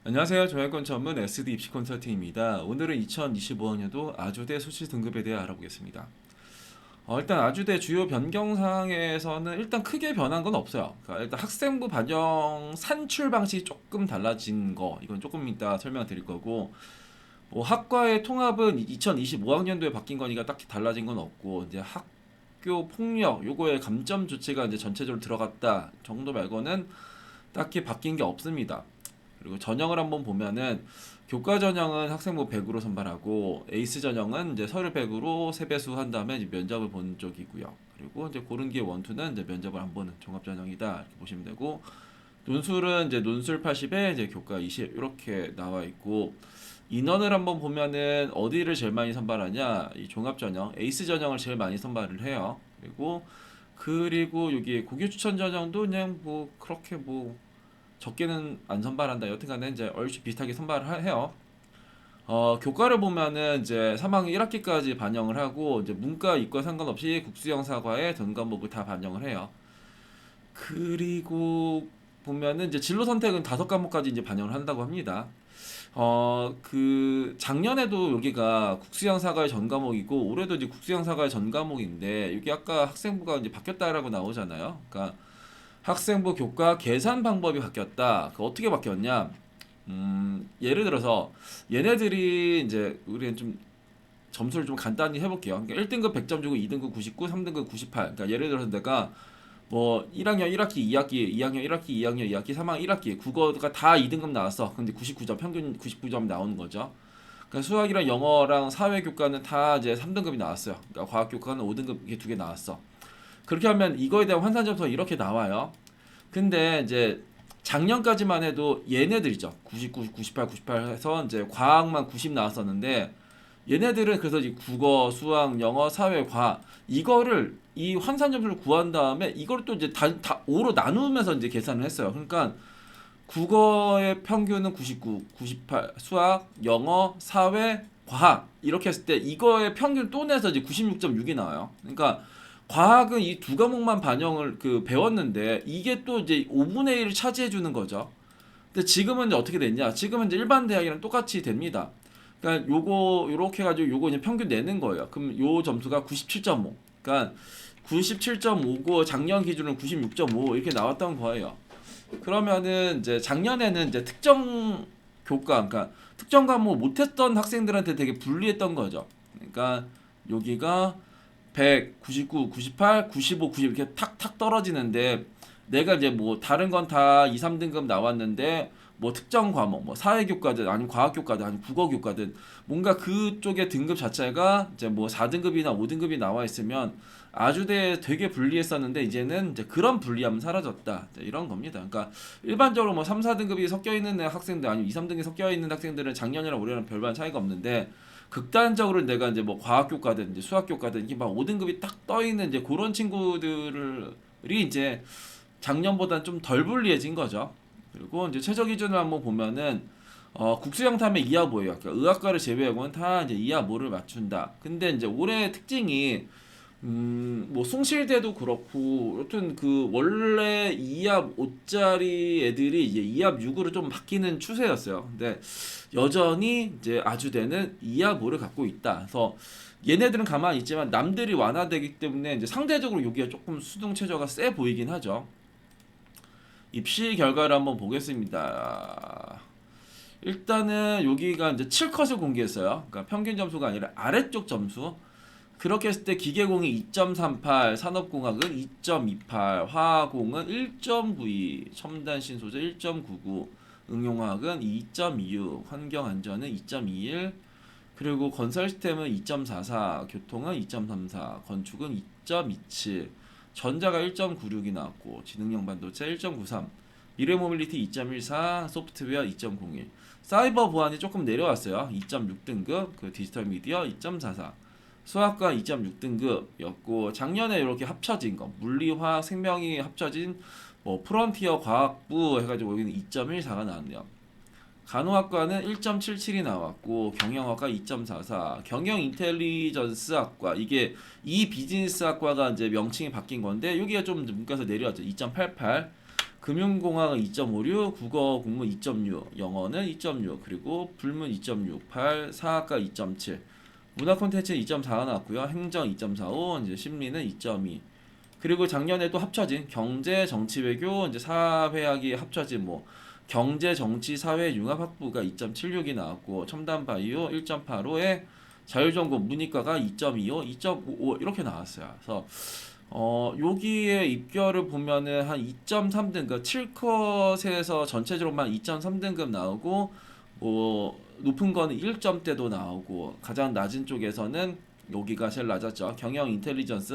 안녕하세요. 정약권 전문 SD 입시 컨설팅입니다. 오늘은 2025학년도 아주대 수시 등급에 대해 알아보겠습니다. 일단 아주대 주요 변경사항에서는 일단 크게 변한 건 없어요. 그러니까 일단 학생부 반영 산출 방식이 조금 달라진 거, 이건 조금 이따 설명드릴 거고, 뭐 학과의 통합은 2025학년도에 바뀐 거니까 딱히 달라진 건 없고, 이제 학교 폭력 요거에 감점 조치가 이제 전체적으로 들어갔다 정도 말고는 딱히 바뀐 게 없습니다. 그리고 전형을 한번 보면은 교과 전형은 학생부 100으로 선발하고 에이스 전형은 이제 서류 100으로 세배수 한 다음에 이제 면접을 보는 쪽이고요. 그리고 이제 고른기 원투는 이제 면접을 안 보는 종합 전형이다 이렇게 보시면 되고, 논술은 이제 논술 80에 이제 교과 20 이렇게 나와 있고, 인원을 한번 보면은 어디를 제일 많이 선발하냐, 이 종합 전형 에이스 전형을 제일 많이 선발을 해요. 그리고 여기 고교 추천 전형도 그냥 뭐 그렇게 뭐 적게는 안 선발한다. 여튼간에 이제 얼추 비슷하게 선발을 해요. 교과를 보면은 이제 3학년 1학기까지 반영을 하고, 이제 문과, 이과 상관없이 국수영사과에 전 과목을 다 반영을 해요. 그리고 보면은 이제 진로 선택은 5과목까지 이제 반영을 한다고 합니다. 작년에도 여기가 국수영사과의 전 과목이고, 올해도 이제 국수영사과의 전 과목인데, 여기 아까 학생부가 이제 바뀌었다라고 나오잖아요. 그러니까 학생부 교과 계산 방법이 바뀌었다. 그 어떻게 바뀌었냐? 예를 들어서 얘네들이 이제 우리는 좀 점수를 좀 간단히 해볼게요. 그러니까 1등급 100점 주고 2등급 99, 3등급 98. 그러니까 예를 들어서 내가 뭐 1학년 1학기, 2학기, 2학년 1학기, 2학년 2학기, 3학년 1학기 국어가 다 2등급 나왔어. 근데 99점 평균 99점 나오는 거죠. 그러니까 수학이랑 영어랑 사회 교과는 다 이제 3등급이 나왔어요. 그러니까 과학 교과는 5등급 이게 두 개 나왔어. 그렇게 하면 이거에 대한 환산 점수가 이렇게 나와요. 근데 이제 작년까지만 해도 얘네들이죠. 99, 98, 98 해서 이제 과학만 90 나왔었는데, 얘네들은 그래서 이 국어, 수학, 영어, 사회, 과학 이거를 이 환산 점수를 구한 다음에 이걸 또 이제 다 5로 나누면서 이제 계산을 했어요. 그러니까 국어의 평균은 99, 98, 수학, 영어, 사회, 과학 이렇게 했을 때 이거의 평균 또 내서 이제 96.6이 나와요. 그러니까 과학은 이 두 과목만 반영을 배웠는데 이게 또 이제 5분의 1을 차지해 주는 거죠. 근데 지금은 이제 어떻게 됐냐? 지금은 이제 일반 대학이랑 똑같이 됩니다. 그러니까 요거 요렇게 해가지고 요거 이제 평균 내는 거예요. 그럼 요 점수가 97.5. 그러니까 97.5고 작년 기준으로 96.5 이렇게 나왔던 거예요. 그러면은 이제 작년에는 이제 특정 교과, 그러니까 특정 과목 못했던 학생들한테 되게 불리했던 거죠. 그러니까 여기가 100, 99, 98, 95, 90 이렇게 탁탁 떨어지는데, 내가 이제 뭐 다른 건 다 2, 3등급 나왔는데 뭐 특정 과목, 뭐 사회교과든 아니면 과학교과든 아니면 국어교과든 뭔가 그쪽의 등급 자체가 이제 뭐 4등급이나 5등급이 나와 있으면 아주대 되게 불리했었는데, 이제는 이제 그런 불리함은 사라졌다. 이런 겁니다. 그러니까 일반적으로 뭐 3, 4등급이 섞여 있는 학생들 아니면 2, 3등급이 섞여 있는 학생들은 작년이랑 올해랑 별반 차이가 없는데, 극단적으로 내가 이제 뭐 과학교과든 이제 수학교과든 이게 막 5등급이 딱 떠 있는 이제 그런 친구들이 이제 작년보다는 좀 덜 불리해진 거죠. 그리고 이제 최저 기준을 한번 보면은 국수형 탐의 이하 모예요. 그러니까 의학과를 제외하고는 다 이제 이하 모를 맞춘다. 근데 이제 올해 특징이 뭐 숭실대도 그렇고, 여튼 원래 2합 5짜리 애들이 이제 2합 6으로 좀 바뀌는 추세였어요. 근데 여전히 이제 아주대는 2합 5를 갖고 있다. 그래서 얘네들은 가만히 있지만 남들이 완화되기 때문에 이제 상대적으로 여기가 조금 수능 최저가 세 보이긴 하죠. 입시 결과를 한번 보겠습니다. 일단은 여기가 이제 7컷을 공개했어요. 그러니까 평균 점수가 아니라 아래쪽 점수. 그렇게 했을 때 기계공이 2.38, 산업공학은 2.28, 화공은 1.92, 첨단신소재 1.99, 응용화학은 2.26, 환경안전은 2.21, 그리고 건설시스템은 2.44, 교통은 2.34, 건축은 2.27, 전자가 1.96이 나왔고, 지능형 반도체 1.93, 미래모빌리티 2.14, 소프트웨어 2.01, 사이버 보안이 조금 내려왔어요. 2.6등급, 디지털 미디어 2.44, 수학과 2.6등급이었고, 작년에 이렇게 합쳐진 거 물리, 화학, 생명이 합쳐진 뭐 프론티어 과학부 해가지고 여기는 2.14가 나왔네요. 간호학과는 1.77이 나왔고, 경영학과 2.44, 경영 인텔리전스학과, 이게 이 비즈니스학과가 이제 명칭이 바뀐 건데 여기가 좀 문과에서 내려왔죠. 2.88. 금융공학은 2.56, 국어 국문 2.6, 영어는 2.6, 그리고 불문 2.68, 사학과 2.7, 문화 콘텐츠 2.4가 나왔고요. 행정 2.45, 이제 심리는 2.2. 그리고 작년에 또 합쳐진 경제, 정치, 외교, 이제 사회학이 합쳐진 뭐 경제, 정치, 사회 융합 학부가 2.76이 나왔고 첨단 바이오 1.85에 자율전공 문이과가 2.25, 2.55 이렇게 나왔어요. 그래서 여기에 입결을 보면은 한 2.3등급, 7컷에서 전체적으로만 2.3등급 나오고, 뭐, 높은 거는 1점대도 나오고, 가장 낮은 쪽에서는 여기가 제일 낮았죠. 경영 인텔리전스.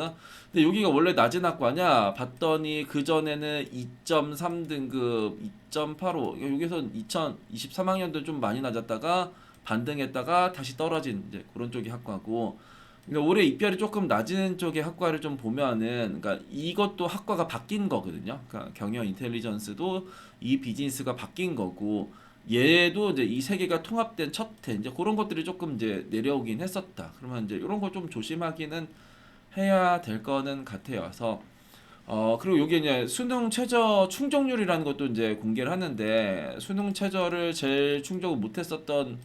근데 여기가 원래 낮은 학과냐? 봤더니 그전에는 2.3등급, 2.85. 여기서 2023학년도 좀 많이 낮았다가 반등했다가 다시 떨어진 이제 그런 쪽의 학과고, 그러니까 올해 입결이 조금 낮은 쪽의 학과를 좀 보면은, 그러니까 이것도 학과가 바뀐 거거든요. 그러니까 경영 인텔리전스도 이 비즈니스가 바뀐 거고, 얘도 이제 이 세 개가 통합된 첫 해, 이제 그런 것들이 조금 이제 내려오긴 했었다. 그러면 이제 이런 거 좀 조심하기는 해야 될 거는 같아요. 그래서 그리고 여기 이제 수능 최저 충족률이라는 것도 이제 공개를 하는데, 수능 최저를 제일 충족을 못했었던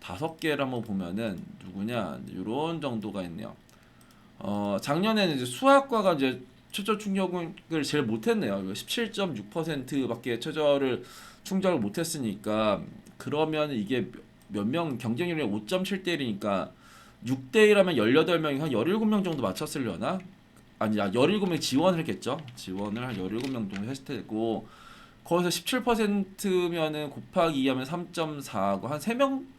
5개를 한번 보면은 누구냐 이런 정도가 있네요. 작년에는 이제 수학과가 이제 최저 충족을 제일 못했네요. 17.6%밖에 최저를 충족을 못했으니까, 그러면 이게 몇 명 경쟁률이 5.7대 1이니까 6대 1하면 18명이 한 17명 정도 맞췄으려나? 아니, 17명 지원을 했겠죠. 지원을 한 17명 정도 했을 테고, 거기서 17%면은 곱하기 2 하면 3.4고 한 3명.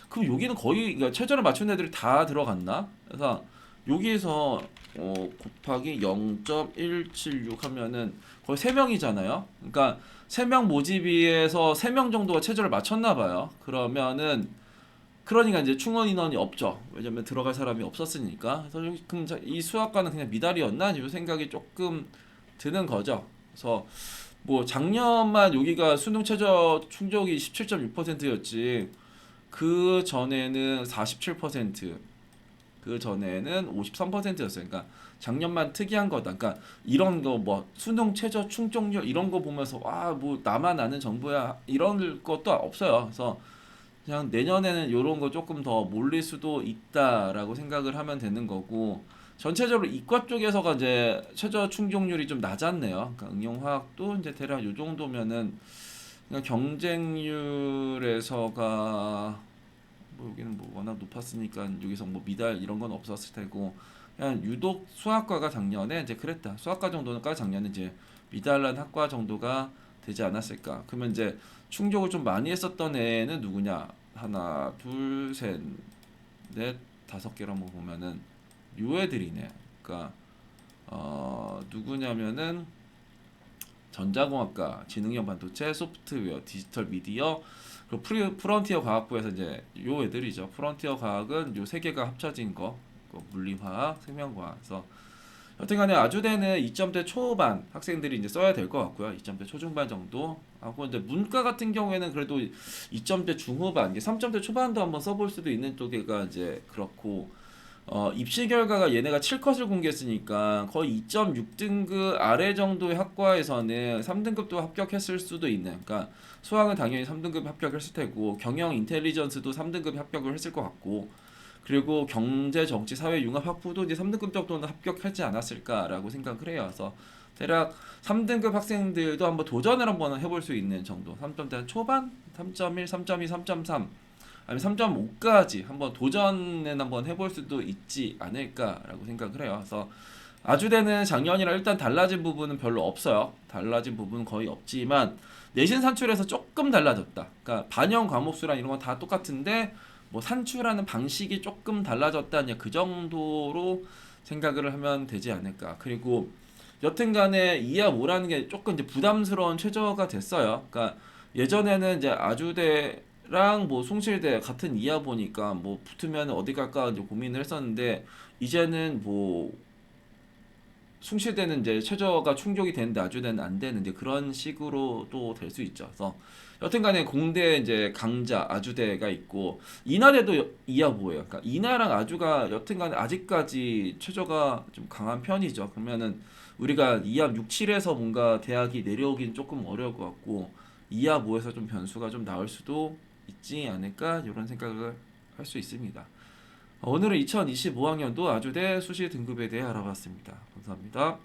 그럼 여기는 거의, 그러니까 최저를 맞춘 애들이 다 들어갔나? 그래서 여기에서 곱하기 0.176 하면은 거의 3명이잖아요. 그러니까 3명 모집위에서 3명 정도가 최저를 맞췄나 봐요. 그러니까 이제 충원 인원이 없죠. 왜냐면 들어갈 사람이 없었으니까. 그래서 그럼 이 수학과는 그냥 미달이었나? 이 생각이 조금 드는 거죠. 그래서 뭐 작년만 여기가 수능 최저 충족이 17.6%였지. 그 전에는 47%, 그 전에는 53%였어요. 그러니까 작년만 특이한 거다. 그러니까 이런 거 뭐 수능 최저 충족률 이런 거 보면서 와 뭐 나만 아는 정보야 이런 것도 없어요. 그래서 그냥 내년에는 이런 거 조금 더 몰릴 수도 있다라고 생각을 하면 되는 거고, 전체적으로 이과 쪽에서가 이제 최저 충족률이 좀 낮았네요. 그러니까 응용화학도 이제 대략 요 정도면은, 그러니까 경쟁률에서가 뭐 여기는 뭐 워낙 높았으니까 여기서 뭐 미달 이런 건 없었을 테고, 그냥 유독 수학과가 작년에 이제 그랬다. 수학과 정도가 작년에 이제 미달난 학과 정도가 되지 않았을까. 그러면 이제 충족을 좀 많이 했었던 애는 누구냐? 하나, 둘, 셋, 넷, 5개를 한번 보면은 요 애들이네. 그러니까 누구냐면은 전자공학과, 지능형 반도체, 소프트웨어, 디지털 미디어, 그리고 프론티어 과학부에서 이제 요 애들이죠. 프론티어 과학은 요 세 개가 합쳐진 거, 물리화학, 생명과학. 그래서 여튼간에 아주대는 2점대 초반 학생들이 이제 써야 될 것 같고요. 2점대 초중반 정도 하고, 이제 문과 같은 경우에는 그래도 2점대 중후반, 이게 3점대 초반도 한번 써볼 수도 있는 쪽에가 이제 그렇고, 입시 결과가 얘네가 7컷을 공개했으니까 거의 2.6등급 아래 정도의 학과에서는 3등급도 합격했을 수도 있는. 그러니까 수학은 당연히 3등급 합격했을 테고, 경영 인텔리전스도 3등급 합격을 했을 것 같고, 그리고 경제, 정치, 사회 융합 학부도 이제 3등급 정도는 합격하지 않았을까라고 생각을 해요. 그래서 대략 3등급 학생들도 한번 도전을 한번 해볼 수 있는 정도, 3점대 초반, 3.1, 3.2, 3.3, 아니면 3.5까지 한번 도전은 한번 해볼 수도 있지 않을까라고 생각을 해요. 그래서 아주대는 작년이랑 일단 달라진 부분은 별로 없어요. 달라진 부분은 거의 없지만 내신 산출에서 조금 달라졌다. 그러니까 반영 과목수랑 이런 건 다 똑같은데 뭐 산출하는 방식이 조금 달라졌다, 그냥 그 정도로 생각을 하면 되지 않을까. 그리고 여튼간에 2하 5라는 게 조금 이제 부담스러운 최저가 됐어요. 그러니까 예전에는 이제 아주대랑 뭐 숭실대 같은 2하 보니까 뭐 붙으면 어디 갈까 이제 고민을 했었는데, 이제는 뭐 숭실대는 이제 최저가 충족이 되는데 아주대는 안 되는 이제 그런 식으로 또 될 수 있죠. 그래서 여튼간에 공대 이제 강자 아주대가 있고 인하대도 이하보예요. 그러니까 인하랑 아주가 여튼간에 아직까지 최저가 좀 강한 편이죠. 그러면은 우리가 2합 6, 7에서 뭔가 대학이 내려오긴 조금 어려울 것 같고 2합 5에서 좀 변수가 좀 나올 수도 있지 않을까 이런 생각을 할 수 있습니다. 오늘은 2025학년도 아주대 수시 등급에 대해 알아봤습니다. 감사합니다.